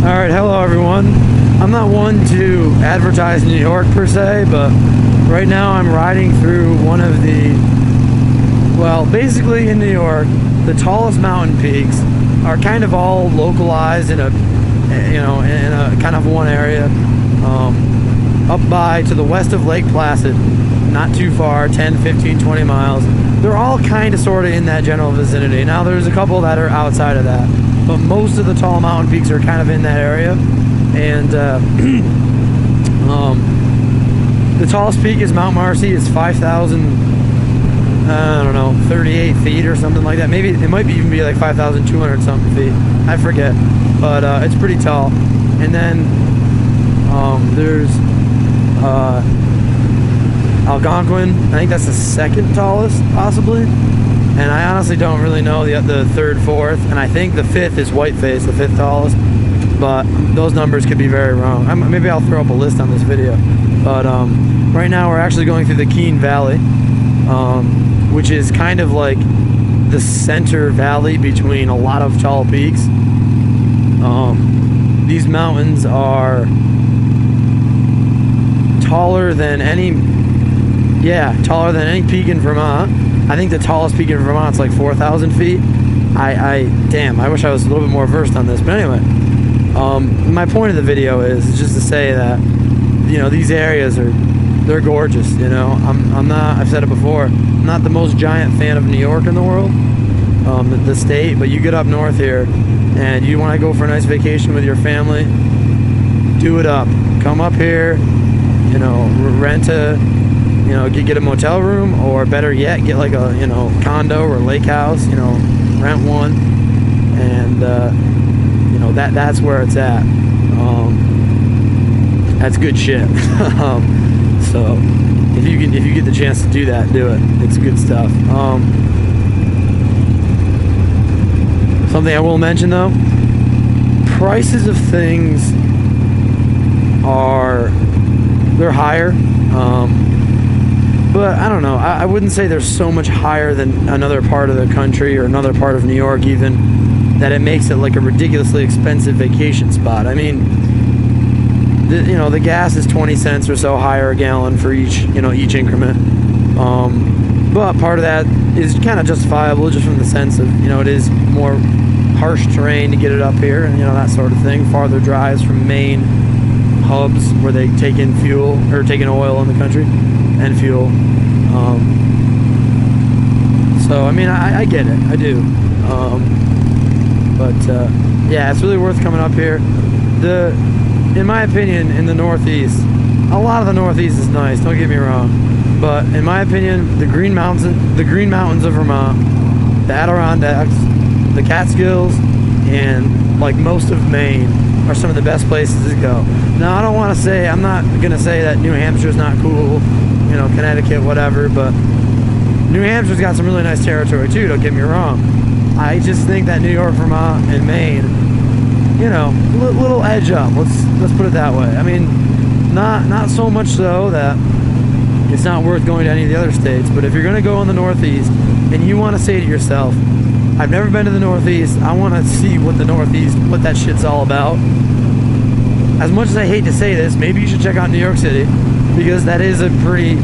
Alright, hello everyone. I'm not one to advertise New York per se, but right now I'm riding through one of the, well, basically in New York, the tallest mountain peaks are kind of all localized in a, in a kind of one area, up by to the west of Lake Placid, not too far, 10, 15, 20 miles. They're all kind of sort of in that general vicinity. Now there's a couple that are outside of that, but most of the tall mountain peaks are kind of in that area. And the tallest peak is Mount Marcy. It's 5,000, I don't know, 38 feet or something like that. Maybe it might even be like 5,200 something feet. I forget, but it's pretty tall. And then there's Algonquin. I think that's the second tallest, possibly. And I honestly don't really know the third, fourth, and I think the fifth is Whiteface, the fifth tallest. But those numbers could be very wrong. Maybe I'll throw up a list on this video. But right now we're actually going through the Keene Valley, which is kind of like the center valley between a lot of tall peaks. These mountains are taller than any peak in Vermont. I think the tallest peak in Vermont is like 4,000 feet. I wish I was a little bit more versed on this. But anyway, my point of the video is just to say that, these areas they're gorgeous. I've said it before, I'm not the most giant fan of New York in the world, the state, but you get up north here and you want to go for a nice vacation with your family, do it up. Come up here, rent a, get a motel room, or better yet, get like a, condo or a lake house, rent one, and, that's where it's at. That's good shit. So if you get the chance to do that, do it. It's good stuff. Something I will mention though, prices of things they're higher. But I don't know, I wouldn't say they're so much higher than another part of the country or another part of New York even, that it makes it like a ridiculously expensive vacation spot. I mean, the gas is 20 cents or so higher a gallon for each increment. But part of that is kind of justifiable just from the sense of, it is more harsh terrain to get it up here and, that sort of thing. Farther drives from main hubs where they take in fuel, or take in oil in the country and fuel. So I mean, I get it, I do. Yeah, it's really worth coming up here. In my opinion, in the Northeast, a lot of the Northeast is nice, don't get me wrong, but in my opinion, the Green Mountains of Vermont, the Adirondacks, the Catskills, and like most of Maine are some of the best places to go. Now, I'm not gonna say that New Hampshire's not cool, Connecticut, whatever, but New Hampshire's got some really nice territory too, don't get me wrong. I just think that New York, Vermont, and Maine, little edge up, let's put it that way. I mean, not so much so that it's not worth going to any of the other states, but if you're gonna go in the Northeast and you wanna say to yourself, I've never been to the Northeast, I wanna see what that shit's all about. As much as I hate to say this, maybe you should check out New York City, because that is a pretty,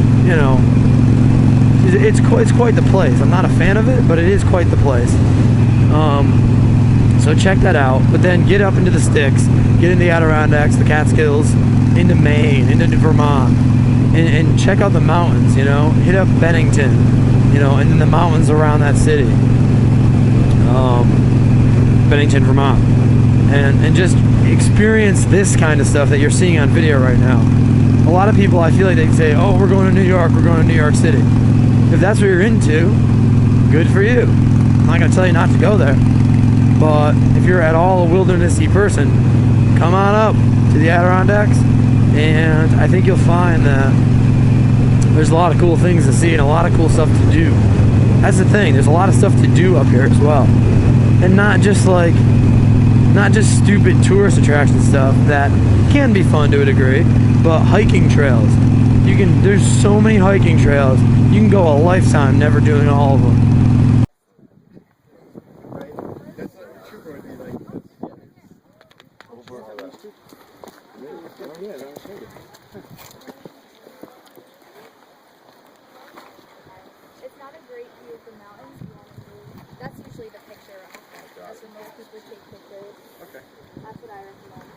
it's quite the place. I'm not a fan of it, but it is quite the place. So check that out. But then get up into the sticks, get in the Adirondacks, the Catskills, into Maine, into Vermont, and check out the mountains. Hit up Bennington, and then the mountains around that city, Bennington, Vermont, and just experience this kind of stuff that you're seeing on video right now. A lot of people, I feel like they say, oh, we're going to New York, we're going to New York City. If that's what you're into, good for you. I'm not going to tell you not to go there. But if you're at all a wildernessy person, come on up to the Adirondacks, and I think you'll find that there's a lot of cool things to see and a lot of cool stuff to do. That's the thing, there's a lot of stuff to do up here as well. And not just stupid tourist attraction stuff that can be fun to a degree, but hiking trails. There's so many hiking trails. You can go a lifetime never doing all of them. the mountains, that's usually the picture off of. That's where most people take pictures. Okay. That's what I recommend.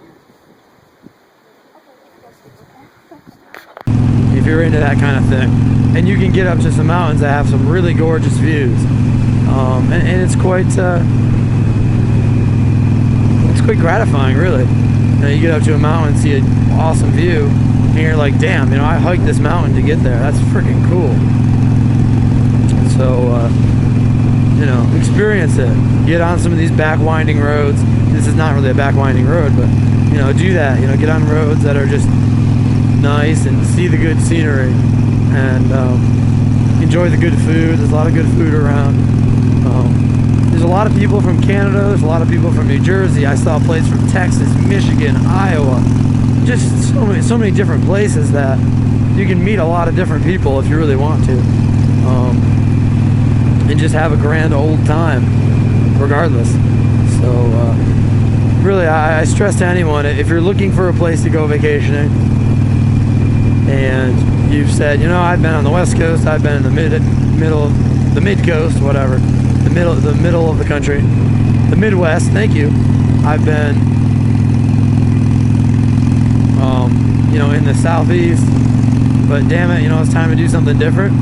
If you're into that kind of thing. And you can get up to some mountains that have some really gorgeous views. And it's quite gratifying, really. You know, you get up to a mountain, see an awesome view, and you're like, damn, you know, I hiked this mountain to get there. That's freaking cool. So, you know, experience it. Get on some of these back-winding roads. This is not really a back-winding road, but, you know, do that. You know, get on roads that are just nice and see the good scenery. And enjoy the good food. There's a lot of good food around. There's a lot of people from Canada. There's a lot of people from New Jersey. I saw places from Texas, Michigan, Iowa. Just so many different places that you can meet a lot of different people if you really want to. And just have a grand old time, regardless. So, really, I stress to anyone, if you're looking for a place to go vacationing, and you've said, you know, I've been on the West Coast, I've been in the mid coast, whatever, the middle of the country, the Midwest. Thank you. I've been, you know, in the Southeast, but damn it, you know, it's time to do something different.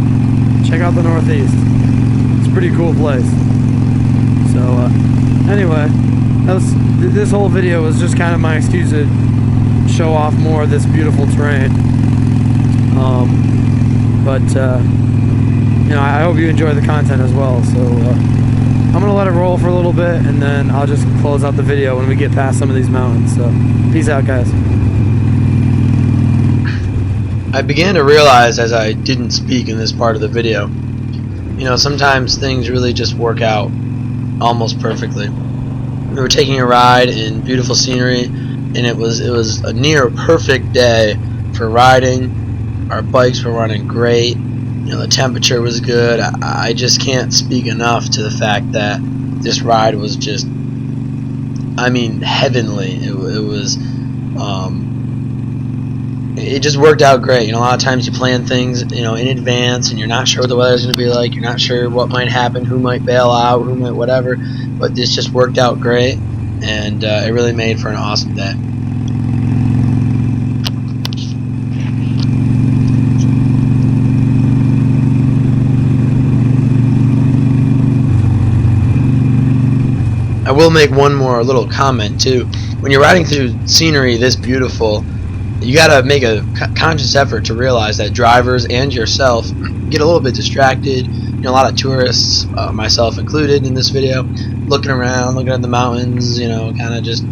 Check out the Northeast. It's a pretty cool place. So, anyway, this whole video was just kind of my excuse to show off more of this beautiful terrain. You know, I hope you enjoy the content as well. So I'm gonna let it roll for a little bit, and then I'll just close out the video when we get past some of these mountains. So peace out, guys. I began to realize as I didn't speak in this part of the video, you know, sometimes things really just work out almost perfectly. We were taking a ride in beautiful scenery, and it was a near perfect day for riding. Our bikes were running great. You know, the temperature was good. I just can't speak enough to the fact that this ride was just, I mean, heavenly. It just worked out great. You know, a lot of times you plan things, you know, in advance, and you're not sure what the weather's going to be like. You're not sure what might happen, who might bail out, who might whatever. But this just worked out great, and it really made for an awesome day. I will make one more little comment too. When you're riding through scenery this beautiful, you gotta make a conscious effort to realize that drivers and yourself get a little bit distracted. You know, a lot of tourists, myself included in this video, looking around, looking at the mountains, you know, kind of just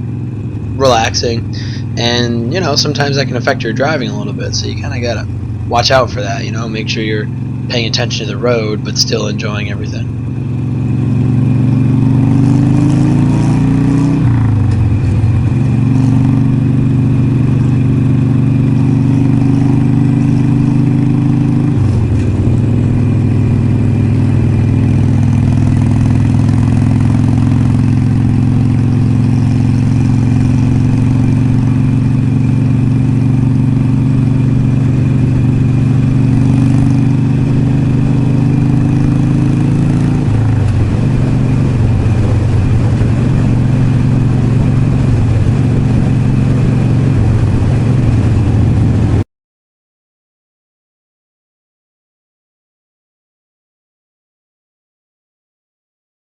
relaxing. And, you know, sometimes that can affect your driving a little bit, so you kind of gotta watch out for that, you know, make sure you're paying attention to the road but still enjoying everything.